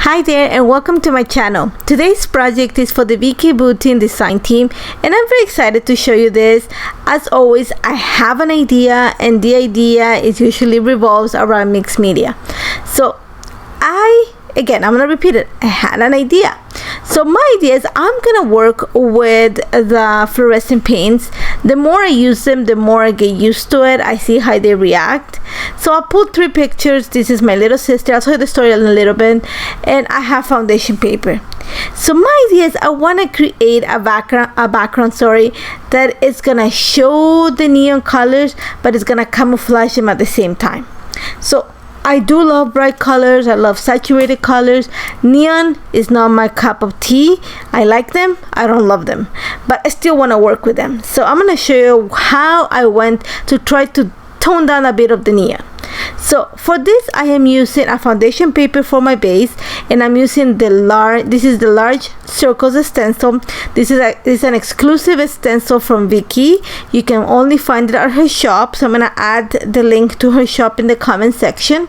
Hi there and welcome to my channel. Today's project is for the Vicki Boutin design team and I'm very excited to show you this. As always, I have an idea and the idea is usually revolves around mixed media. So I'm gonna repeat it. I had an idea. So my idea is I'm gonna work with the fluorescent paints. The more I use them, the more I get used to it. I see how they react. So I'll put 3 pictures. This is my little sister. I'll tell you the story in a little bit. And I have foundation paper. So my idea is I want to create a background that is gonna show the neon colors, but it's gonna camouflage them at the same time. So I do love bright colors. I love saturated colors. Neon is not my cup of tea. I like them. I don't love them, but I still want to work with them. So I'm going to show you how I went to try to tone down a bit of the neon. So for this, I am using a foundation paper for my base, and I'm using the large circles stencil. This is an exclusive stencil from Vicki. You can only find it at her shop, so I'm gonna add the link to her shop in the comment section.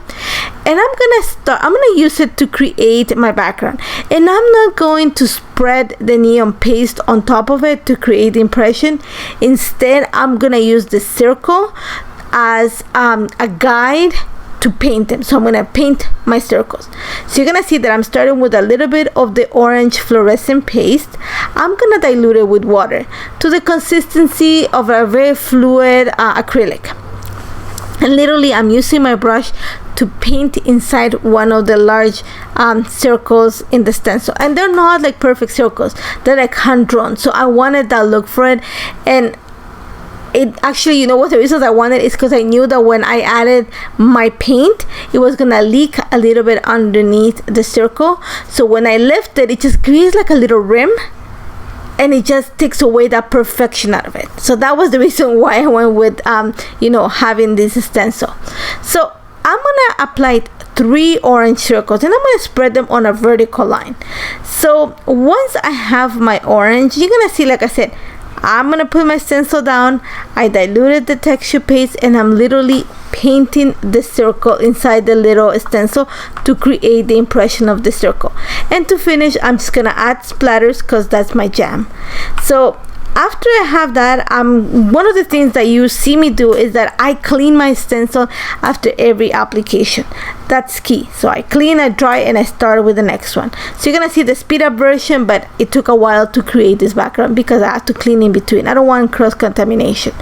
And I'm gonna use it to create my background, and I'm not going to spread the neon paste on top of it to create the impression. Instead, I'm gonna use the circle as a guide to paint them. So I'm gonna paint my circles. So you're gonna see that I'm starting with a little bit of the orange fluorescent paste. I'm gonna dilute it with water to the consistency of a very fluid acrylic. And literally I'm using my brush to paint inside one of the large circles in the stencil, and they're not like perfect circles, they're like hand drawn. So I wanted that look for it. And it actually, you know what, the reasons I wanted is because I knew that when I added my paint, it was gonna leak a little bit underneath the circle. So when I lift it, it just creates like a little rim, and it just takes away that perfection out of it. So that was the reason why I went with having this stencil. So I'm gonna apply 3 orange circles, and I'm gonna spread them on a vertical line. So once I have my orange, you're gonna see, like I said, I'm gonna put my stencil down. I diluted the texture paste, and I'm literally painting the circle inside the little stencil to create the impression of the circle. And to finish, I'm just gonna add splatters because that's my jam. So after I have that, one of the things that you see me do is that I clean my stencil after every application. That's key. So I clean, I dry, and I start with the next one. So you're gonna see the speed up version, but it took a while to create this background because I have to clean in between. I don't want cross contamination.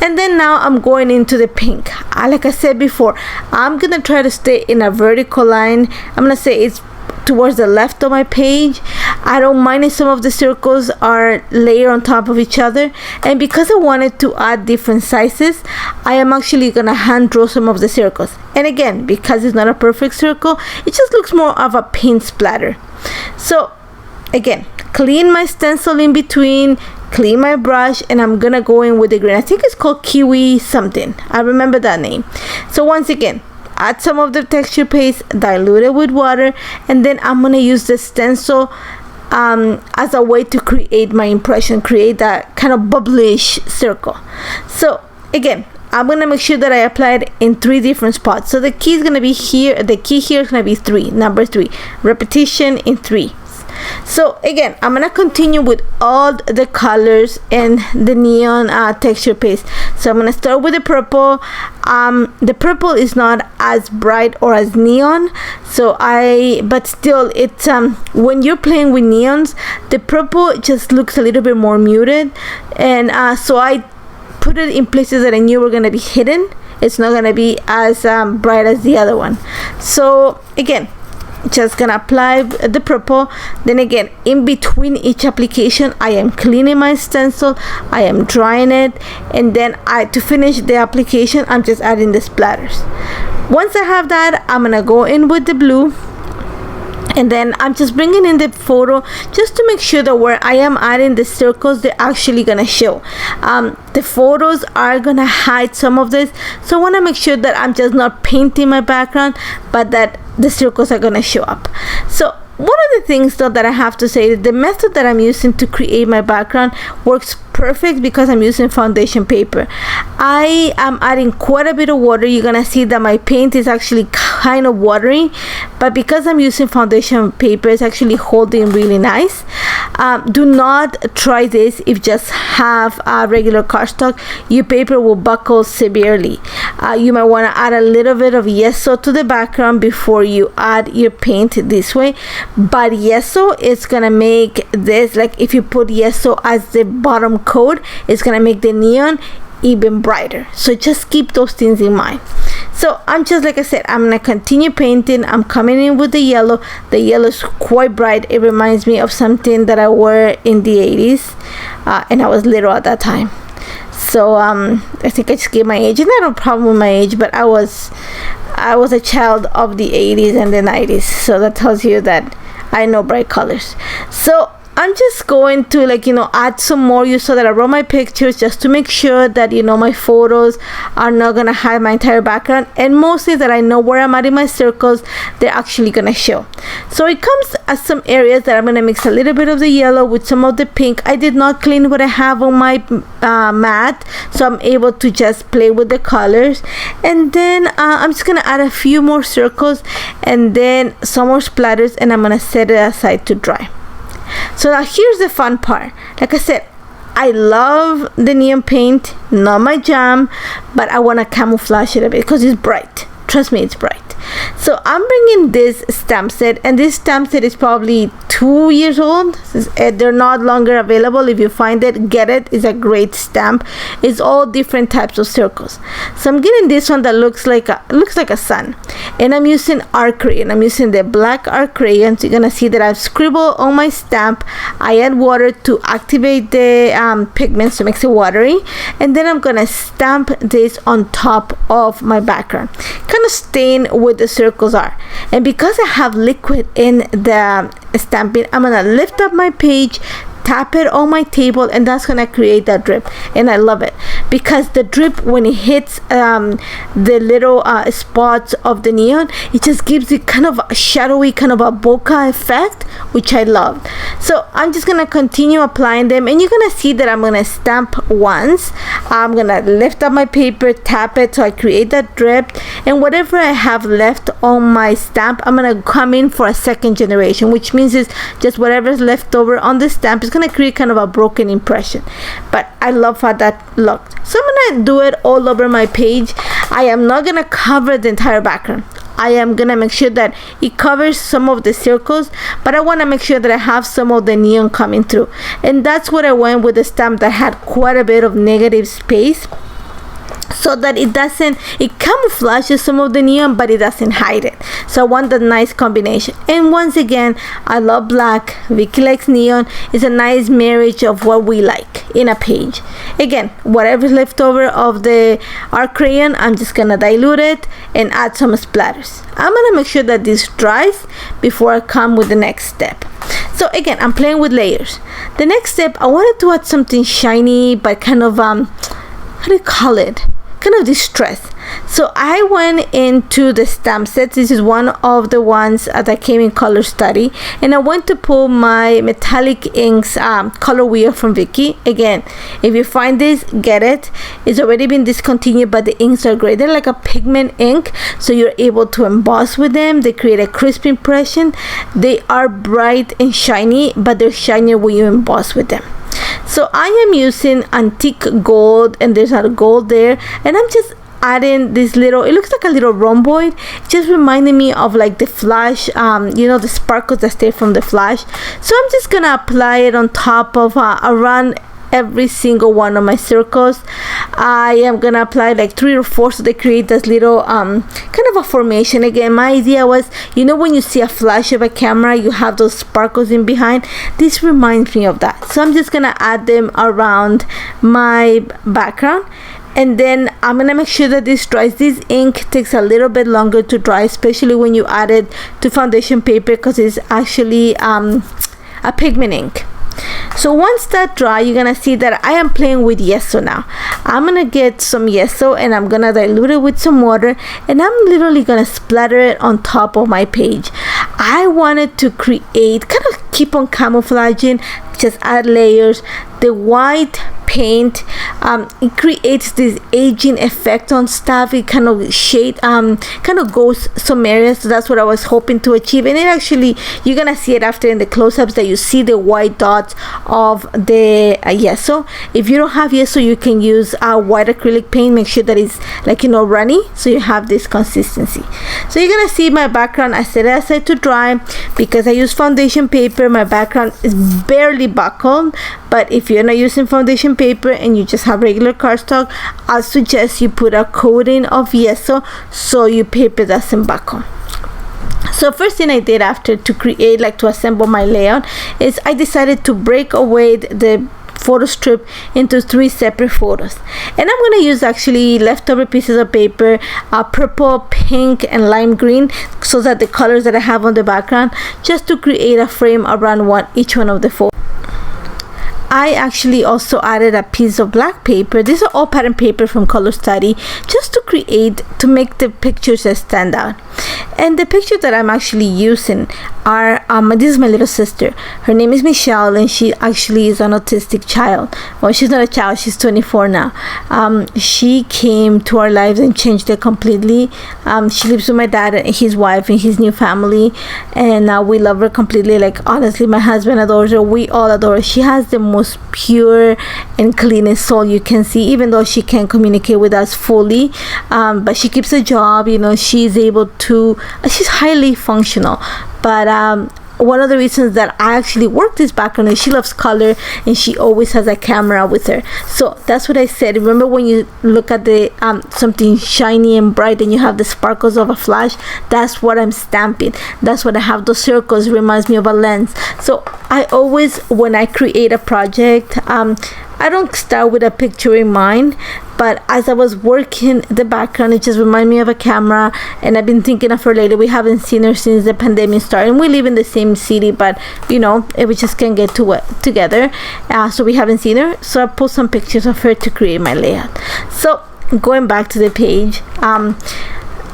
And then now I'm going into the pink. Like I said before, I'm gonna try to stay in a vertical line. I'm gonna say it's towards the left of my page. I don't mind if some of the circles are layered on top of each other, and because I wanted to add different sizes, I am actually gonna hand draw some of the circles. And again, because it's not a perfect circle, it just looks more of a paint splatter. So again, clean my stencil in between, clean my brush, and I'm gonna go in with the green. I think it's called Kiwi something. I remember that name. So once again, add some of the texture paste, dilute it with water, and then I'm gonna use the stencil as a way to create my impression, create that kind of bubblish circle. So again, I'm gonna make sure that I apply it in 3 different spots. So the key is gonna be here. The key here is gonna be 3, number 3, repetition in 3. So again, I'm gonna continue with all the colors and the neon texture paste. So I'm gonna start with the purple. The purple is not as bright or as neon, but still it's when you're playing with neons, the purple just looks a little bit more muted, and so I put it in places that I knew were gonna be hidden. It's not gonna be as bright as the other one. So again, just gonna apply the purple. Then again, in between each application, I am cleaning my stencil, I am drying it, and then to finish the application, I'm just adding the splatters. Once I have that, I'm gonna go in with the blue, and then I'm just bringing in the photo just to make sure that where I am adding the circles, they're actually gonna show. The photos are gonna hide some of this, so I want to make sure that I'm just not painting my background, but that the circles are gonna show up. So one of the things though that I have to say is the method that I'm using to create my background works perfect because I'm using foundation paper. I am adding quite a bit of water. You're gonna see that my paint is actually kind of watery, but because I'm using foundation paper, it's actually holding really nice. Do not try this if you just have a regular cardstock. Your paper will buckle severely. You might want to add a little bit of yeso to the background before you add your paint this way, but yeso is gonna make this, like if you put yeso as the bottom coat, it's gonna make the neon even brighter. So just keep those things in mind. So I'm just, like I said, I'm gonna continue painting. I'm coming in with the yellow. The yellow is quite bright. It reminds me of something that I wore in the 80s, and I was little at that time. So I think I just gave my age, and I have no problem with my age, but I was a child of the 80s and the 90s, so that tells you that I know bright colors. So I'm just going to, like, you know, add some more. You saw that I wrote my pictures just to make sure that, you know, my photos are not gonna hide my entire background, and mostly that I know where I'm adding my circles, they're actually gonna show. So it comes as some areas that I'm gonna mix a little bit of the yellow with some of the pink. I did not clean what I have on my mat, so I'm able to just play with the colors. And then I'm just gonna add a few more circles and then some more splatters, and I'm gonna set it aside to dry. So now here's the fun part. Like I said, I love the neon paint, not my jam, but I want to camouflage it a bit because it's bright. Trust me, it's bright. So I'm bringing this stamp set, and this stamp set is probably 2 years old. They're not longer available. If you find it, get it. It's a great stamp. It's all different types of circles. So I'm getting this one that looks like a sun, and I'm using art crayon. I'm using the black art crayon. So you're gonna see that I've scribbled on my stamp. I add water to activate the pigments to make it watery, and then I'm gonna stamp this on top of my background, kind of staying where the circles are. And because I have liquid in the stamping, I'm gonna lift up my page, tap it on my table, and that's gonna create that drip. And I love it because the drip, when it hits the little spots of the neon, it just gives it kind of a shadowy, kind of a bokeh effect, which I love. So I'm just gonna continue applying them, and you're gonna see that I'm gonna stamp once. I'm gonna lift up my paper, tap it so I create that drip, and whatever I have left on my stamp, I'm gonna come in for a second generation, which means it's just whatever's left over on the stamp is gonna create kind of a broken impression. But I love how that looked. So I'm gonna do it all over my page. I am not gonna cover the entire background. I am gonna make sure that it covers some of the circles, but I want to make sure that I have some of the neon coming through. And that's what I went with the stamp that had quite a bit of negative space, so that it camouflages some of the neon, but it doesn't hide it. So I want that nice combination. And once again, I love black. Vicki likes neon. It's a nice marriage of what we like in a page. Again, whatever's left over of the art crayon, I'm just gonna dilute it and add some splatters. I'm gonna make sure that this dries before I come with the next step. So again, I'm playing with layers. The next step, I wanted to add something shiny, but kind of how do you call it? Kind of distress. So I went into the stamp sets. This is one of the ones that came in Color Study, and I went to pull my metallic inks color wheel from Vicki. Again, if you find this, get it. It's already been discontinued, but the inks are great. They're like a pigment ink, so you're able to emboss with them. They create a crisp impression. They are bright and shiny, but they're shinier when you emboss with them. So I am using antique gold, and there's a gold there, and I'm just adding this little, it looks like a little rhomboid. It just reminded me of like the flash, you know, the sparkles that stay from the flash. So I'm just gonna apply it on top of around every single one of my circles. I am gonna apply like 3 or 4 so they create this little kind of a formation. Again, my idea was, you know, when you see a flash of a camera, you have those sparkles in behind. This reminds me of that. So I'm just gonna add them around my background, and then I'm gonna make sure that this dries. This ink takes a little bit longer to dry, especially when you add it to foundation paper, because it's actually a pigment ink. So once that dry, you're gonna see that I am playing with yeso now. I'm gonna get some yeso and I'm gonna dilute it with some water, and I'm literally gonna splatter it on top of my page. I wanted to create, kind of keep on camouflaging, just add layers. the white paint, it creates this aging effect on stuff. It kind of kind of goes some areas. So that's what I was hoping to achieve, and it actually, you're gonna see it after in the close-ups, that you see the white dots of the yeso. If you don't have yeso, you can use white acrylic paint. Make sure that it's like, you know, runny, so you have this consistency. So you're gonna see my background. I set it aside to dry because I use foundation paper. My background is barely buckled, but if you're not using foundation paper and you just have regular cardstock, I suggest you put a coating of yeso so your paper doesn't buckle. So first thing I did after to create, like to assemble my layout, is I decided to break away the photo strip into 3 separate photos, and I'm going to use actually leftover pieces of paper, purple, pink, and lime green, so that the colors that I have on the background, just to create a frame around each one of the photos. I actually also added a piece of black paper. These are all pattern paper from Color Study, just to make the pictures stand out. And the picture that I'm actually using are, this is my little sister. Her name is Michelle, and she actually is an autistic child. Well, she's not a child, she's 24 now. She came to our lives and changed it completely. She lives with my dad and his wife and his new family, and we love her completely. Like, honestly, my husband adores her. We all adore her. She has the most pure and cleanest soul you can see, even though she can't communicate with us fully, but she keeps a job, you know. She's able to, she's highly functional, but one of the reasons that I actually work this background is she loves color, and she always has a camera with her. So that's what I said. Remember when you look at the something shiny and bright and you have the sparkles of a flash? That's what I'm stamping. That's what I have. Those circles reminds me of a lens. So I always, when I create a project, I don't start with a picture in mind, but as I was working the background, it just reminded me of a camera, and I've been thinking of her lately. We haven't seen her since the pandemic started, and we live in the same city, but you know, we just can't get together, so we haven't seen her. So I pulled some pictures of her to create my layout. So going back to the page, all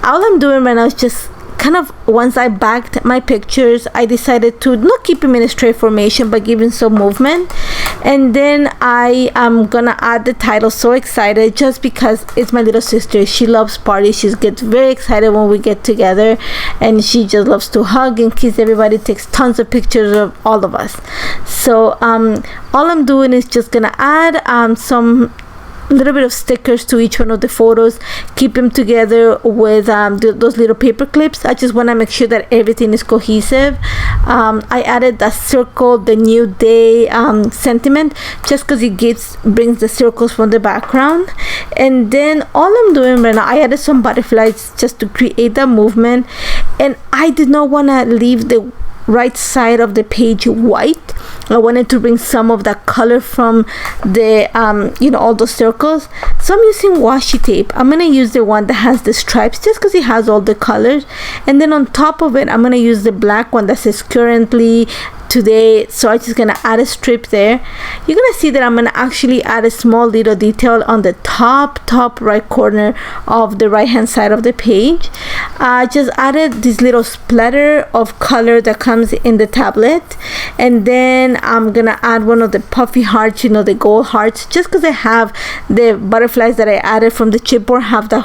I'm doing right now is just kind of, once I backed my pictures, I decided to not keep them in a straight formation, but giving some movement. And then I am gonna add the title. So excited, just because it's my little sister. She loves parties. She gets very excited when we get together, and she just loves to hug and kiss everybody, takes tons of pictures of all of us. So all I'm doing is just gonna add some little bit of stickers to each one of the photos, keep them together with those little paper clips. I just want to make sure that everything is cohesive. I added that circle, the new day sentiment, just because it brings the circles from the background. And then all I'm doing right now, I added some butterflies just to create that movement, and I did not want to leave the right side of the page white. I wanted to bring some of that color from the you know, all those circles. So I'm using washi tape. I'm gonna use the one that has the stripes, just because it has all the colors, and then on top of it I'm gonna use the black one that says currently, today. So I'm just gonna add a strip there. You're gonna see that I'm gonna actually add a small little detail on the top right corner of the right hand side of the page. I just added this little splatter of color that comes in the tablet, and then I'm gonna add one of the puffy hearts, you know, the gold hearts, just because I have the butterflies that I added from the chipboard have the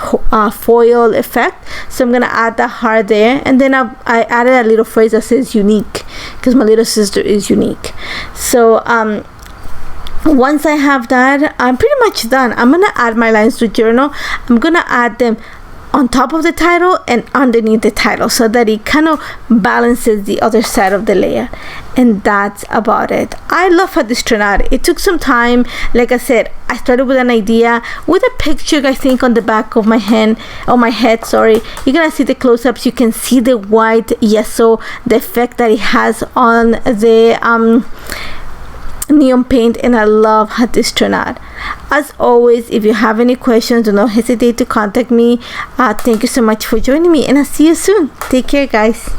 foil effect. So I'm gonna add that heart there, and then I added a little phrase that says unique, because my little sister is unique. So once I have that, I'm pretty much done. I'm gonna add my lines to journal. I'm gonna add them on top of the title and underneath the title, so that it kind of balances the other side of the layer. And that's about it. I love how this turned out. It took some time. Like I said, I started with an idea, with a picture, I think, on the back of my head, sorry. You're gonna see the close-ups. You can see the white yeso, the effect that it has on the neon paint, and I love how this turned out. As always, if you have any questions, do not hesitate to contact me. Thank you so much for joining me, and I'll see you soon. Take care, guys.